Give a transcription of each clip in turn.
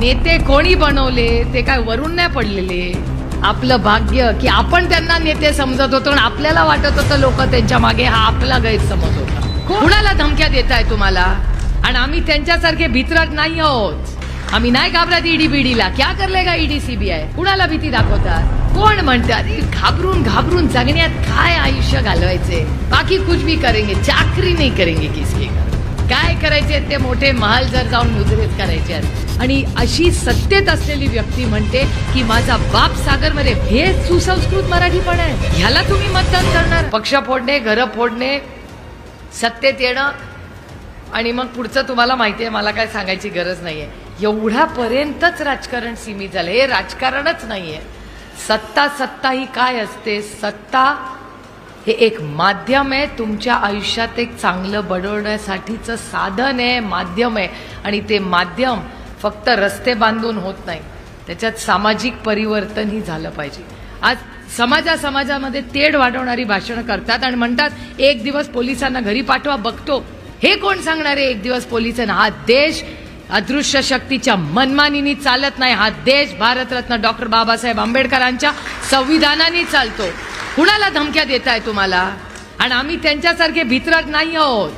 नेते कोणी बनवले ते काय वरून नाही पडलेले. आपलं भाग्य की आपण त्यांना नेते समजत होतो आणि आपल्याला वाटत होतं लोक त्यांच्या मागे. हा आपला गैरसमज होता. कुणाला धमक्या देताय तुम्हाला? आणि आम्ही त्यांच्यासारखे भित्रट नाही आहोत. आम्ही नाही घाबरत ईडी बीडीला. क्या करलेगा ईडी सीबीआय? कुणाला भीती दाखवतात? कोण म्हणतात घाबरून घाबरून जगण्यात काय आयुष्य घालवायचे? बाकी कुछ भी करेंगे, चाकरी नाही करेंगे किसकी. काय करायचे ते मोठे महाल जर जाऊन मुजरेत करायचे. आणि अशी सत्तेत असलेली व्यक्ती म्हणते की माझा बाप सागरमध्ये. हे सुसंस्कृत मराठीपण आहे. ह्याला तुम्ही मतदान करणार? पक्ष फोडणे, घर फोडणे, सत्तेत येणं आणि मग पुढचं तुम्हाला माहिती आहे. मला काय सांगायची गरज नाहीये. एवढ्यापर्यंतच राजकारण सीमित झालं. हे राजकारणच नाहीये. सत्ता ही काय असते? सत्ता हे एक माध्यम आहे. तुमच्या आयुष्यात एक चांगलं बनवण्यासाठीचं साधन आहे, माध्यम आहे. आणि ते माध्यम फक्त रस्ते बांधून होत नाही. त्याच्यात सामाजिक परिवर्तनही झालं पाहिजे. आज समाजामध्ये तेढ वाढवणारी भाषणं करतात आणि म्हणतात एक दिवस पोलिसांना घरी पाठवा. बघतो हे कोण सांगणार आहे एक दिवस पोलिसांना? हा देश अदृश्य शक्तीच्या मनमानीनी चालत नाही. हा देश भारतरत्न डॉक्टर बाबासाहेब आंबेडकरांच्या संविधानाने चालतो. कुणाला धमक्या देताय तुम्हाला? आणि आम्ही त्यांच्यासारखे भित्रट नाही आहोत.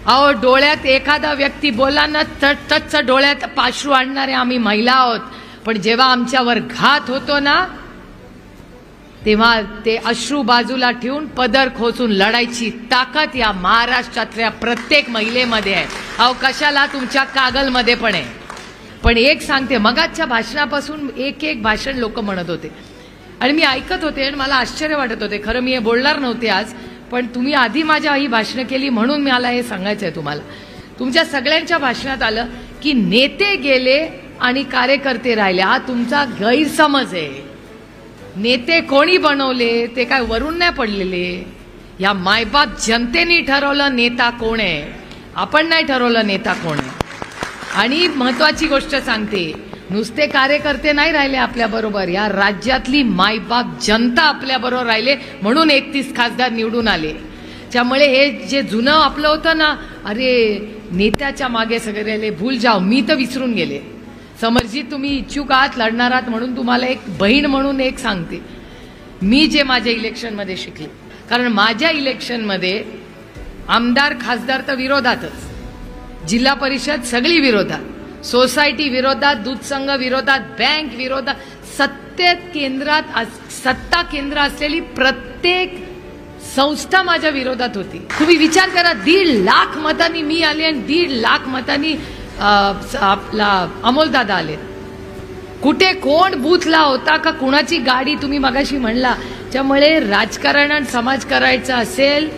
अहो डोळ्यात एखादा व्यक्ती बोलला ना टच डोळ्यात पाश्रू आणणारे आम्ही महिला आहोत. पण जेव्हा आमच्यावर घात होतो ना तेव्हा ते अश्रू बाजूला ठेवून पदर खोचून लढायची ताकद या महाराष्ट्रातल्या प्रत्येक महिलेमध्ये आहे. अहो कशाला तुमच्या कागलमध्ये पण आहे. पण एक सांगते, मगाच्या भाषणापासून एक भाषण लोक म्हणत होते आणि मी ऐकत होते आणि मला आश्चर्य वाटत होते. खरं मी हे बोलणार नव्हते आज, पण तुम्ही आधी माझ्या ही भाषणं केली म्हणून मला हे सांगायचं आहे तुम्हाला. तुमच्या सगळ्यांच्या भाषणात आलं की नेते गेले आणि कार्यकर्ते राहिले. हा तुमचा गैरसमज आहे. नेते कोणी बनवले ते काय वरून नाही पडलेले. या मायबाप जनतेने ठरवलं नेता कोण आहे. आपण नाही ठरवलं नेता कोण आहे. आणि महत्वाची गोष्ट सांगते, नुसते कार्यकर्ते नाही राहिले आपल्या बरोबर. या राज्यातली मायबाप जनता आपल्या बरोबर राहिले म्हणून 31 खासदार निवडून आले. त्यामुळे हे जे जुनं आपलं होतं ना, अरे नेत्याच्या मागे सगळे राहिले, भूल जाओ. मी तर विसरून गेले. समरजी तुम्ही इच्छुक आहात, लढणार आहात म्हणून तुम्हाला एक बहीण म्हणून एक सांगते. मी जे माझ्या इलेक्शनमध्ये शिकले, कारण माझ्या इलेक्शनमध्ये आमदार खासदार तर विरोधातच, जिल्हा परिषद सगळी विरोधात, सोसायटी विरोधात, दूध संघ विरोधात, बँक विरोधात, सत्ता केंद्र असलेली प्रत्येक संस्था माझ्या विरोधात होती. तुम्ही विचार करा, 1.5 लाख मतांनी मी आले आणि 1.5 लाख मतांनी आपला अमोलदादा आले. कुठे कोण बूथला होता का कुणाची गाडी तुम्ही मगाशी म्हणला. त्यामुळे राजकारण आणि समाज करायचं असेल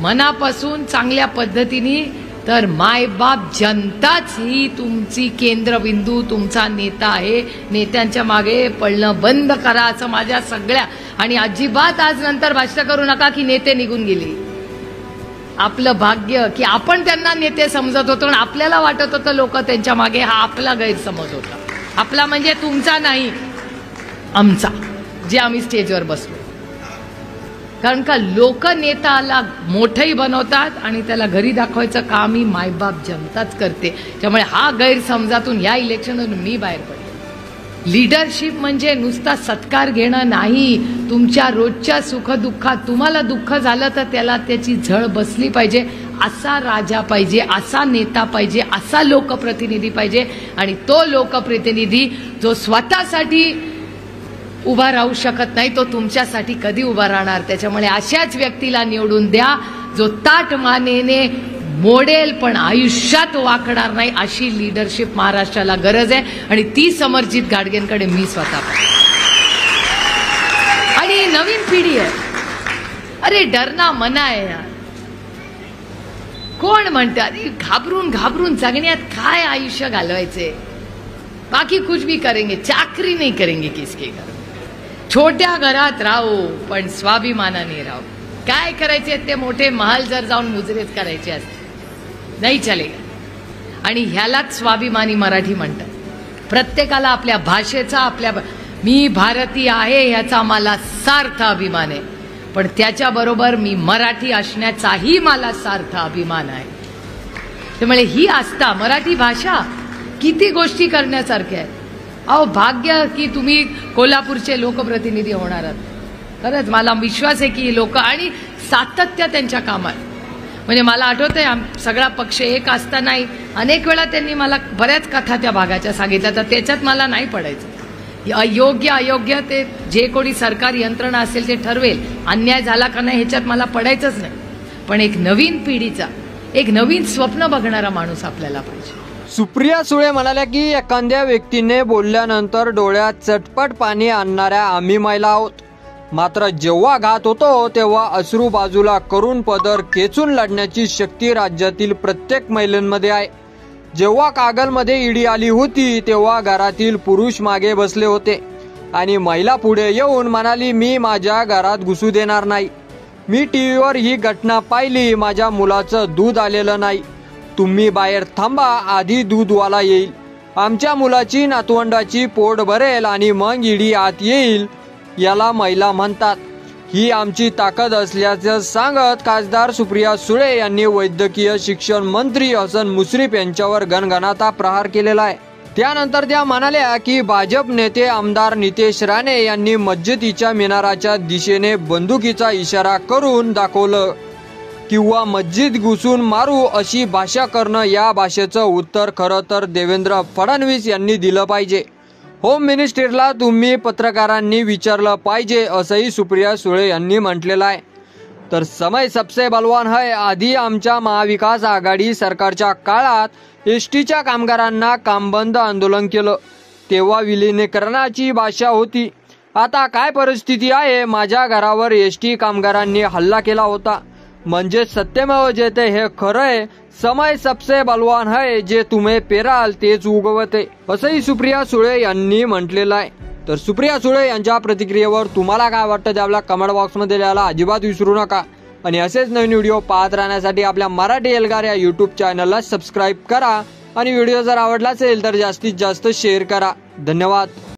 मनापासून चांगल्या पद्धतीने तर मायबाप जनताच ही तुमची केंद्रबिंदू, तुमचा नेता आहे. नेत्यांच्या मागे पळणं बंद करा असं माझ्या सगळ्या. आणि अजिबात आज नंतर भाषण करू नका की नेते निघून गेले. आपलं भाग्य की आपण त्यांना नेते समजत होतो आणि आपल्याला वाटत होतं लोक त्यांच्या मागे. हा आपला गैरसमज होता. आपला म्हणजे तुमचा नाही, आमचा, जे आम्ही स्टेजवर बसलो. कारण का लोक नेताला मोठंही बनवतात आणि त्याला घरी दाखवायचं काम ही मायबाप जनताच करते. त्यामुळे हा गैरसमजातून या इलेक्शनमधून मी बाहेर पडले. लीडरशिप म्हणजे नुसता सत्कार घेणं नाही. तुमच्या रोजच्या सुखदुःखात तुम्हाला दुःख झालं तर त्याला त्याची झळ बसली पाहिजे. असा राजा पाहिजे, असा नेता पाहिजे, असा लोकप्रतिनिधी पाहिजे. आणि तो लोकप्रतिनिधी जो स्वतःसाठी उभा राहू शकत नाही तो तुमच्यासाठी कधी उभा राहणार. त्याच्यामुळे अशाच व्यक्तीला निवडून द्या जो ताठ मानेने मोडेल पण आयुष्यात वाकणार नाही. अशी लीडरशिप महाराष्ट्राला गरज आहे आणि ती समरजित गाडगेंकडे मी स्वतः. आणि नवीन पिढी आहे. अरे डरना मना आहे यार. कोण म्हणतात घाबरून घाबरून जगण्यात काय आयुष्य घालवायचे? बाकी कुछ भी करेंगे, चाकरी नहीं करेंगे किसके घर. छोट्या घरात राहू पण स्वाभिमानाने राहू. काय करायचे ते मोठे महाल जर जाऊन मुजरेत करायचे असते नाही चलेगा. आणि ह्यालाच स्वाभिमानी मराठी म्हणतात. प्रत्येकाला आपल्या भाषेचा, आपल्या मी भारतीय आहे ह्याचा मला सार्थ अभिमान आहे. पण त्याच्याबरोबर मी मराठी असण्याचाही मला सार्थ अभिमान आहे. त्यामुळे ही आस्था, मराठी भाषा किती गोष्टी करण्यासारख्या आहेत. अहो भाग्य की तुम्ही कोल्हापूरचे लोकप्रतिनिधी होणार आहात. खरंच मला विश्वास आहे की लोक आणि सातत्य त्यांच्या कामात. म्हणजे मला आठवतंय सगळा पक्ष एक असतानाही अनेक वेळा त्यांनी मला बऱ्याच कथा त्या भागाच्या सांगितल्या, तर त्याच्यात मला नाही पडायचं. योग्य अयोग्य ते जे कोणी सरकार यंत्रणा असेल ते ठरवेल. अन्याय झाला का नाही ह्याच्यात मला पडायचंच नाही. पण एक नवीन पिढीचा एक नवीन स्वप्न बघणारा माणूस आपल्याला पाहिजे. सुप्रिया सुळे म्हणाल्या की एखाद्या व्यक्तीने बोलल्यानंतर डोळ्यात चटपट पाणी आणणाऱ्या आम्ही महिला आहोत. मात्र जेव्हा घात होतो तेव्हा अश्रू बाजूला करून पदर खेचून लढण्याची शक्ती राज्यातील प्रत्येक महिलांमध्ये आहे. जेव्हा कागलमध्ये ईडी आली होती तेव्हा घरातील पुरुष मागे बसले होते आणि महिला पुढे येऊन म्हणाली, मी माझ्या घरात घुसू देणार नाही. मी टीव्हीवर ही घटना पाहिली. माझ्या मुलाचं दूध आलेलं नाही. तुम्ही बाहेर थांबा, आधी दूधवाला येईल. आमच्या मुलाची नातवंडाची पोट भरेल आणि मग ईडी आत येईल. याला महिला म्हणतात. ही आमची ताकद असल्याचं सांगत खासदार सुप्रिया सुळे यांनी वैद्यकीय शिक्षण मंत्री हसन मुश्रीफ यांच्यावर गणगणाता प्रहार केलेला आहे. त्यानंतर त्या म्हणाल्या की भाजप नेते आमदार नितेश राणे यांनी मस्जिदीच्या मिनाराच्या दिशेने बंदुकीचा इशारा करून दाखवलं किंवा मस्जिद घुसून मारू अशी भाषा करणं, या भाषेचं उत्तर खरं तर देवेंद्र फडणवीस यांनी दिलं पाहिजे. होम मिनिस्ट्रीला तुम्ही पत्रकारांनी विचारलं पाहिजे असंही सुप्रिया सुळे यांनी म्हटलेलं आहे. तर समय सबसे बलवान है. आधी आमच्या महाविकास आघाडी सरकारच्या काळात एसटीच्या कामगारांना कामबंद आंदोलन केलं, तेव्हा विलिनीकरणाची भाषा होती. आता काय परिस्थिती आहे? माझ्या घरावर एसटी कामगारांनी हल्ला केला होता. म्हणजे सत्यमेव जयते हे खरं आहे. समय सबसे बलवान है. जे तुम्ही पेराल तेच उगवते असंही सुप्रिया सुळे यांनी म्हटलेलं आहे. तर सुप्रिया सुळे यांच्या प्रतिक्रियेवर तुम्हाला काय वाटतं ते आपल्या कमेंट बॉक्समध्ये लिहायला अजिबात विसरू नका. आणि असेच नवीन व्हिडिओ पाहत राहण्यासाठी आपल्या मराठी एल्गार या यूट्यूब चॅनलला सबस्क्राईब करा आणि व्हिडिओ जर आवडला असेल तर जास्तीत जास्त शेअर करा. धन्यवाद.